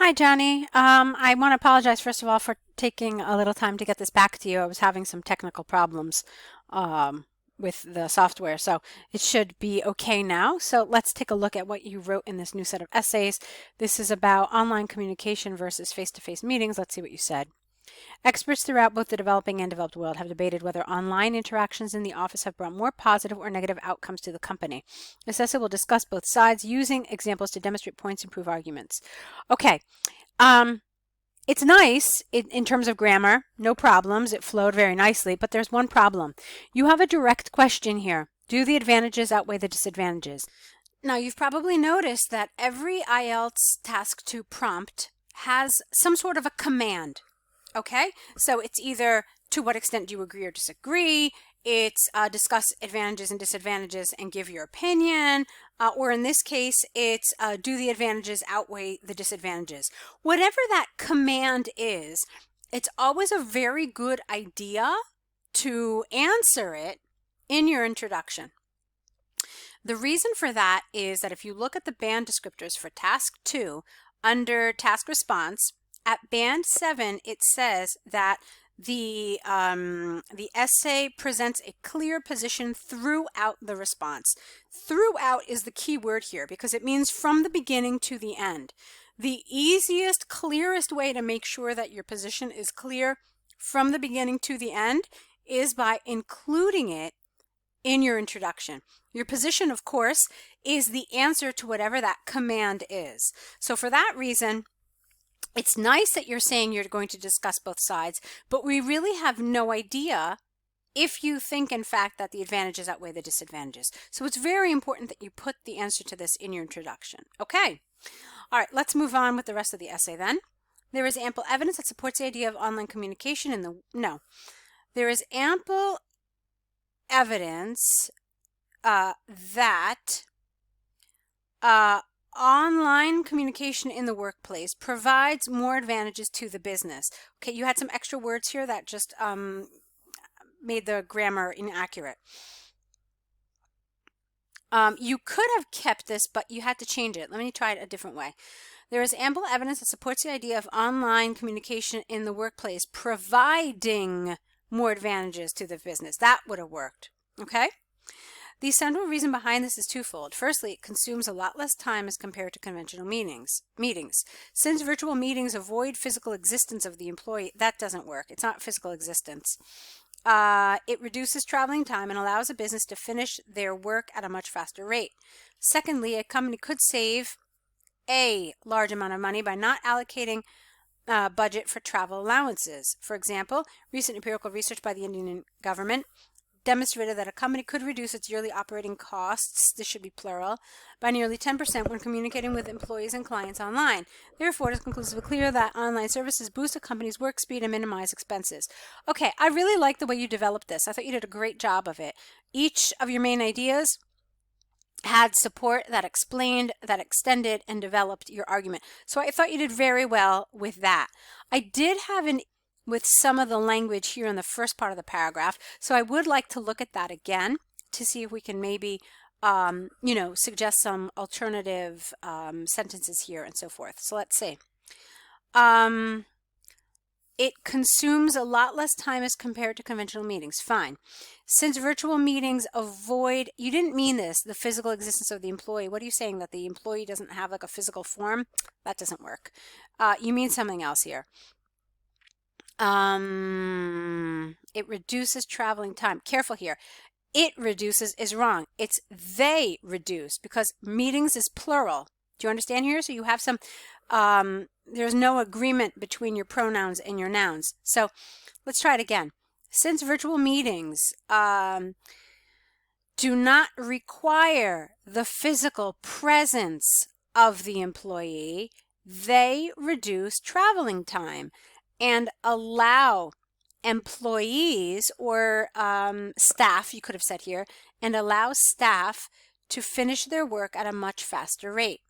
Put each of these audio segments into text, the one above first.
Hi, Johnny. I want to apologize first of all for taking a little time to get this back to you. I was having some technical problems um, with the software, so it should be okay now. So let's take a look at what you wrote in this new set of essays. This is about online communication versus face-to-face meetings. Let's see what you said. Experts throughout both the developing and developed world have debated whether online interactions in the office have brought more positive or negative outcomes to the company. This essay will discuss both sides using examples to demonstrate points and prove arguments. Okay, um, it's nice in terms of grammar, no problems. It flowed very nicely, but there's one problem. You have a direct question here. Do the advantages outweigh the disadvantages? Now, you've probably noticed that every IELTS Task 2 prompt has some sort of a command. Okay, so it's either to what extent do you agree or disagree, it's discuss advantages and disadvantages and give your opinion, or in this case, it's do the advantages outweigh the disadvantages. Whatever that command is, it's always a very good idea to answer it in your introduction. The reason for that is that if you look at the band descriptors for Task 2 under Task Response, at band 7, it says that the essay presents a clear position throughout the response. Throughout is the key word here because it means from the beginning to the end. The easiest, clearest way to make sure that your position is clear from the beginning to the end is by including it in your introduction. Your position, of course, is the answer to whatever that command is. So for that reason, it's nice that you're saying you're going to discuss both sides, but we really have no idea if you think, in fact, that the advantages outweigh the disadvantages. So it's very important that you put the answer to this in your introduction. Okay. All right, let's move on with the rest of the essay then. There is ample evidence that supports the idea of online communication in the... No. There is ample evidence that online communication in the workplace provides more advantages to the business. Okay, you had some extra words here that just made the grammar inaccurate. You could have kept this, but you had to change it. Let me try it a different way. There is ample evidence that supports the idea of online communication in the workplace providing more advantages to the business. That would have worked. Okay? The central reason behind this is twofold. Firstly, it consumes a lot less time as compared to conventional meetings. Since virtual meetings avoid physical existence of the employee, that doesn't work. It's not physical existence. It reduces traveling time and allows a business to finish their work at a much faster rate. Secondly, a company could save a large amount of money by not allocating budget for travel allowances. For example, recent empirical research by the Indian government demonstrated that a company could reduce its yearly operating costs, this should be plural, by nearly 10% when communicating with employees and clients online. Therefore, it is conclusively clear that online services boost a company's work speed and minimize expenses. Okay, I really like the way you developed this. I thought you did a great job of it. Each of your main ideas had support that explained, that extended, and developed your argument. So I thought you did very well with that. I did have an with some of the language here in the first part of the paragraph. So I would like to look at that again to see if we can maybe, suggest some alternative sentences here and so forth. So let's see. It consumes a lot less time as compared to conventional meetings. Fine. Since virtual meetings avoid, you didn't mean this, the physical existence of the employee. What are you saying, that the employee doesn't have like a physical form? That doesn't work. You mean something else here. It reduces traveling time. Careful here. It reduces is wrong. It's they reduce because meetings is plural. Do you understand here? So you have some, there's no agreement between your pronouns and your nouns. So let's try it again. Since virtual meetings do not require the physical presence of the employee, they reduce traveling time and allow employees or staff, you could have said here, and allow staff to finish their work at a much faster rate.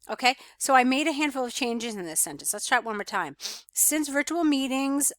Okay, so I made a handful of changes in this sentence. Let's try it one more time. Since virtual meetings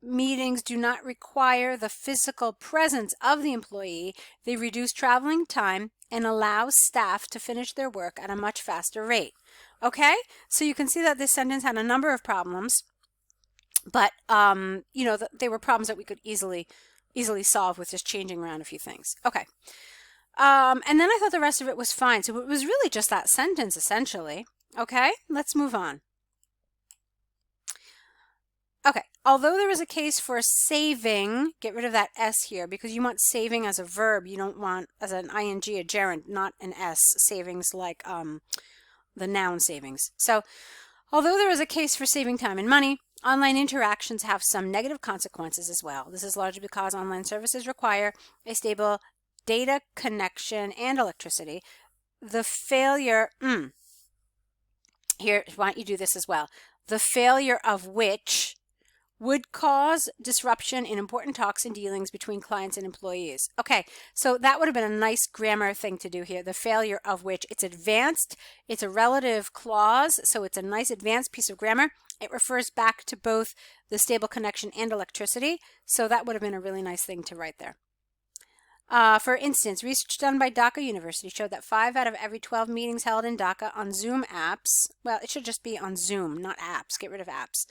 meetings do not require the physical presence of the employee, they reduce traveling time and allows staff to finish their work at a much faster rate. Okay, so you can see that this sentence had a number of problems, but you know, they were problems that we could easily solve with just changing around a few things. Okay. And then I thought the rest of it was fine. So it was really just that sentence essentially. Okay, let's move on. Okay, although there is a case for saving, get rid of that S here because you want saving as a verb. You don't want as an ing, a gerund, not an S. Savings like the noun savings. So although there is a case for saving time and money, online interactions have some negative consequences as well. This is largely because online services require a stable data connection and electricity. The failure, here, why don't you do this as well? The failure of which would cause disruption in important talks and dealings between clients and employees. Okay, so that would have been a nice grammar thing to do here. The failure of which, it's advanced, it's a relative clause, so it's a nice advanced piece of grammar. It refers back to both the stable connection and electricity, so that would have been a really nice thing to write there. For instance, research done by Dhaka University showed that 5 out of every 12 meetings held in Dhaka on Zoom apps, well, it should just be on Zoom, not apps, get rid of apps,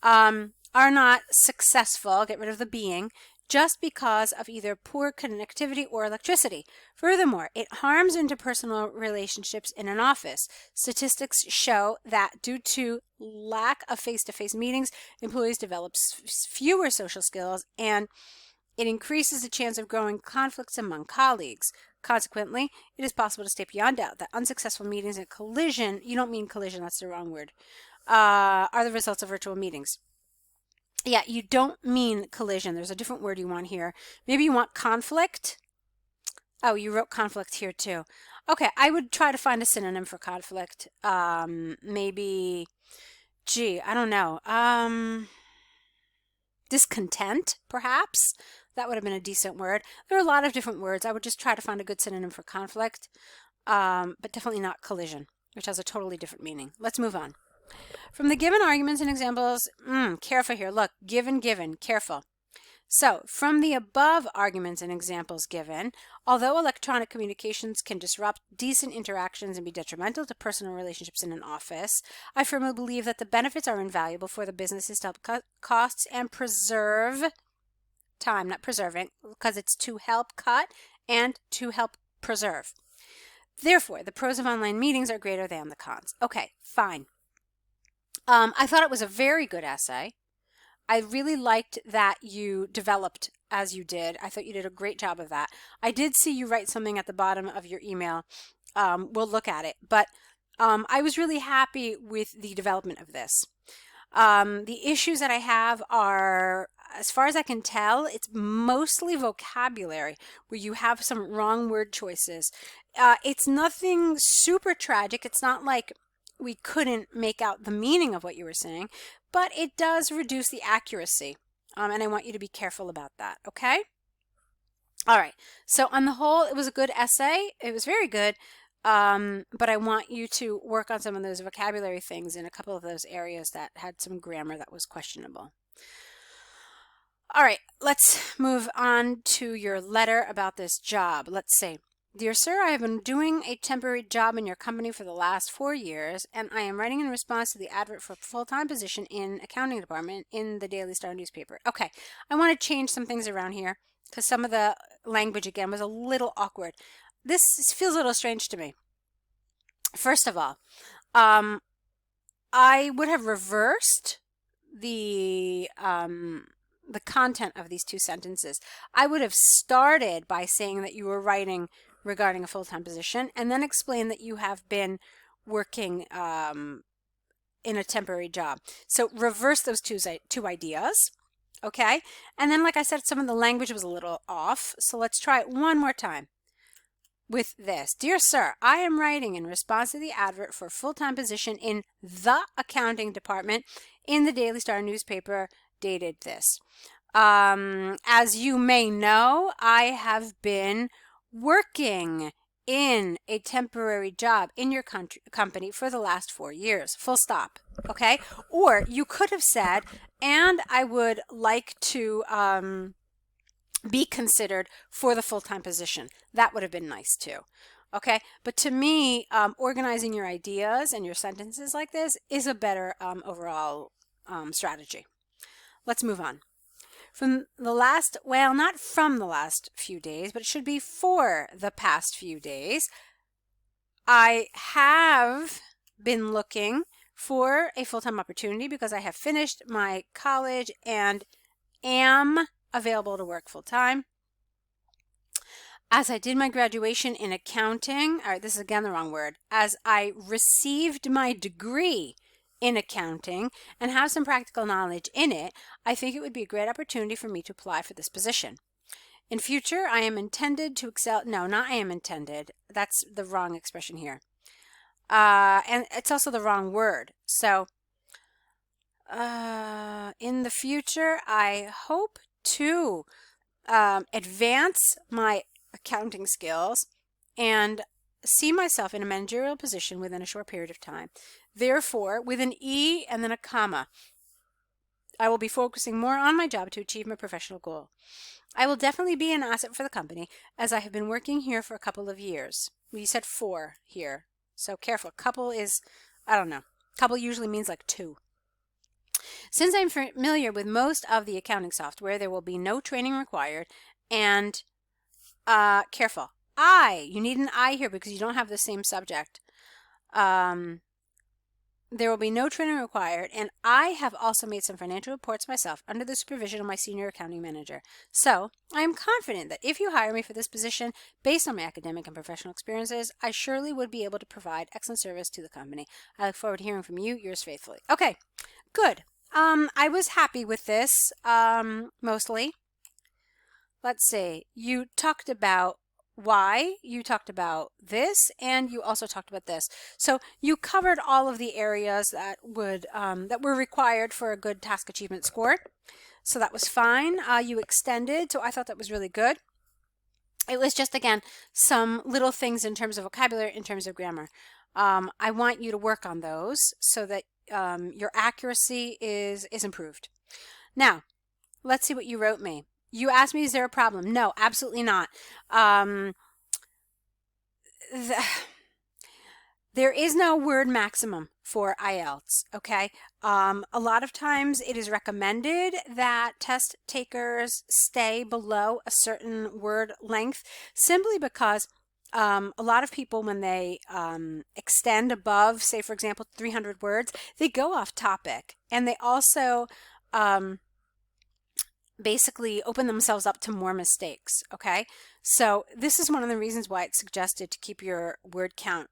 are not successful, get rid of the being, just because of either poor connectivity or electricity. Furthermore, it harms interpersonal relationships in an office. Statistics show that due to lack of face-to-face meetings, employees develop fewer social skills, and it increases the chance of growing conflicts among colleagues. Consequently, it is possible to state beyond doubt that unsuccessful meetings and collision, you don't mean collision, that's the wrong word, are the results of virtual meetings. Yeah, you don't mean collision. There's a different word you want here. Maybe you want conflict. Oh, you wrote conflict here too. Okay, I would try to find a synonym for conflict. Maybe, gee, I don't know. Discontent, perhaps? That would have been a decent word. There are a lot of different words. I would just try to find a good synonym for conflict, but definitely not collision, which has a totally different meaning. Let's move on. From the given arguments and examples, careful here. Look, given, careful. So, from the above arguments and examples given, although electronic communications can disrupt decent interactions and be detrimental to personal relationships in an office, I firmly believe that the benefits are invaluable for the businesses to help cut costs and preserve time, not preserving, because it's to help cut and to help preserve. Therefore, the pros of online meetings are greater than the cons. Okay, fine. I thought it was a very good essay. I really liked that you developed as you did. I thought you did a great job of that. I did see you write something at the bottom of your email. We'll look at it. But I was really happy with the development of this. The issues that I have are, as far as I can tell, it's mostly vocabulary where you have some wrong word choices. It's nothing super tragic. It's not like we couldn't make out the meaning of what you were saying, but it does reduce the accuracy. And I want you to be careful about that, okay? All right, so on the whole, it was a good essay. It was very good, but I want you to work on some of those vocabulary things in a couple of those areas that had some grammar that was questionable. All right, let's move on to your letter about this job. Let's say, Dear Sir, I have been doing a temporary job in your company for the last 4 years, and I am writing in response to the advert for a full-time position in accounting department in the Daily Star newspaper. Okay, I want to change some things around here because some of the language, again, was a little awkward. This feels a little strange to me. First of all, I would have reversed the content of these two sentences. I would have started by saying that you were writing regarding a full-time position, and then explain that you have been working in a temporary job. So reverse those two ideas, okay? And then, like I said, some of the language was a little off, so let's try it one more time with this. Dear Sir, I am writing in response to the advert for a full-time position in the accounting department in the Daily Star newspaper, dated this. As you may know, I have been working in a temporary job in your company for the last 4 years, full stop, okay? Or you could have said, and I would like to be considered for the full-time position. That would have been nice too, Okay, but to me, organizing your ideas and your sentences like this is a better overall strategy. Let's move on. From the last, well, not from the last few days, but it should be for the past few days, I have been looking for a full-time opportunity because I have finished my college and am available to work full-time. As I did my graduation in accounting, all right, this is again the wrong word, as I received my degree in accounting and have some practical knowledge in it, I think it would be a great opportunity for me to apply for this position. In future, I am intended to excel. No, not I am intended. That's the wrong expression here. And it's also the wrong word. So, in the future, I hope to advance my accounting skills and see myself in a managerial position within a short period of time. Therefore, with an E and then a comma, I will be focusing more on my job to achieve my professional goal. I will definitely be an asset for the company as I have been working here for a couple of years. We said 4 here, so careful. Couple is, I don't know. Couple usually means like 2. Since I'm familiar with most of the accounting software, there will be no training required. And careful. You need an I here because you don't have the same subject. There will be no training required, and I have also made some financial reports myself under the supervision of my senior accounting manager. So, I am confident that if you hire me for this position, based on my academic and professional experiences, I surely would be able to provide excellent service to the company. I look forward to hearing from you. Yours faithfully. Okay, good. I was happy with this, mostly. Let's see. You talked about why, you talked about this, and you also talked about this. So you covered all of the areas that would that were required for a good task achievement score. So that was fine. You extended, so I thought that was really good. It was just, again, some little things in terms of vocabulary, in terms of grammar. I want you to work on those so that your accuracy is improved. Now, let's see what you wrote me. You asked me, is there a problem? No, absolutely not. There is no word maximum for IELTS, okay? A lot of times it is recommended that test takers stay below a certain word length simply because a lot of people, when they extend above, say, for example, 300 words, they go off topic, and they also basically open themselves up to more mistakes, okay? So this is one of the reasons why it's suggested to keep your word count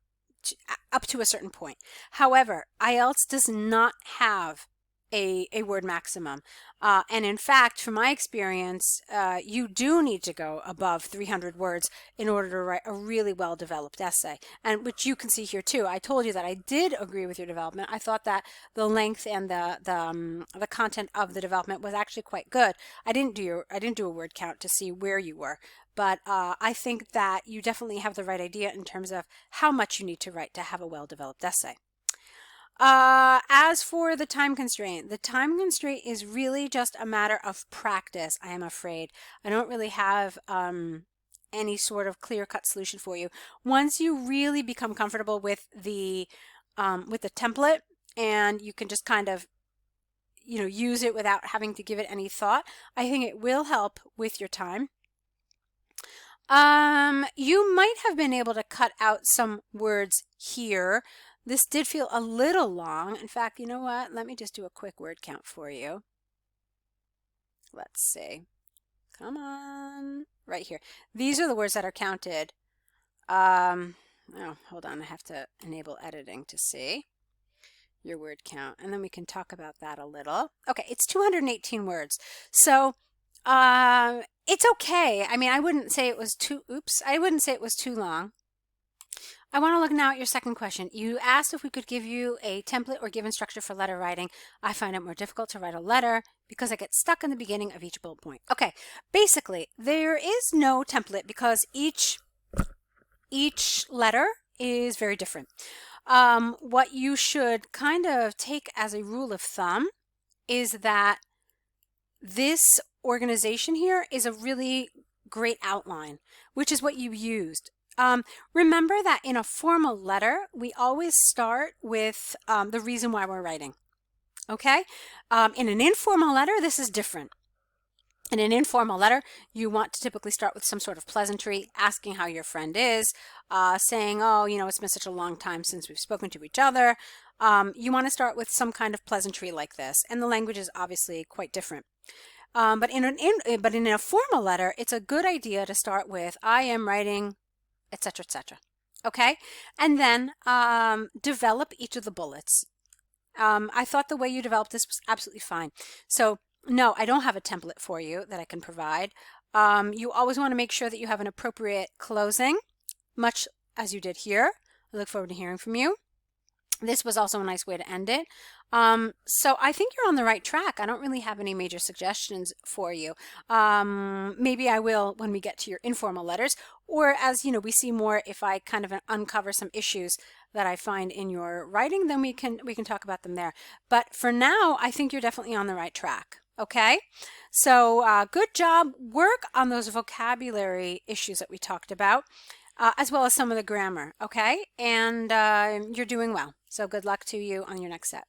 up to a certain point. However, IELTS does not have a word maximum. And in fact, from my experience, you do need to go above 300 words in order to write a really well-developed essay, and which you can see here too. I told you that I did agree with your development. I thought that the length and the content of the development was actually quite good. I didn't do a word count to see where you were, but I think that you definitely have the right idea in terms of how much you need to write to have a well-developed essay. As for the time constraint is really just a matter of practice, I am afraid. I don't really have any sort of clear-cut solution for you. Once you really become comfortable with the template, and you can just kind of use it without having to give it any thought, I think it will help with your time. You might have been able to cut out some words here. This did feel a little long. In fact, you know what? Let me just do a quick word count for you. Let's see. Come on. Right here. These are the words that are counted. Oh, hold on. I have to enable editing to see your word count, and then we can talk about that a little. Okay, it's 218 words. So, it's okay. I mean, I wouldn't say it was too long. I want to look now at your second question. You asked if we could give you a template or given structure for letter writing. I find it more difficult to write a letter because I get stuck in the beginning of each bullet point. Okay, basically, there is no template because each letter is very different. What you should kind of take as a rule of thumb is that this organization here is a really great outline, which is what you used. Remember that in a formal letter, we always start with the reason why we're writing. Okay? In an informal letter, this is different. In an informal letter, you want to typically start with some sort of pleasantry, asking how your friend is, saying, oh, it's been such a long time since we've spoken to each other. You want to start with some kind of pleasantry like this, and the language is obviously quite different. But in a formal letter, it's a good idea to start with, I am writing, etc., etc. Okay? And then develop each of the bullets. I thought the way you developed this was absolutely fine. So no, I don't have a template for you that I can provide. You always want to make sure that you have an appropriate closing, much as you did here. I look forward to hearing from you. This was also a nice way to end it. So I think you're on the right track. I don't really have any major suggestions for you. Maybe I will when we get to your informal letters, or as we see more, if I kind of uncover some issues that I find in your writing, then we can talk about them there. But for now, I think you're definitely on the right track. Okay, so good job. Work on those vocabulary issues that we talked about, as well as some of the grammar. Okay, and you're doing well. So good luck to you on your next set.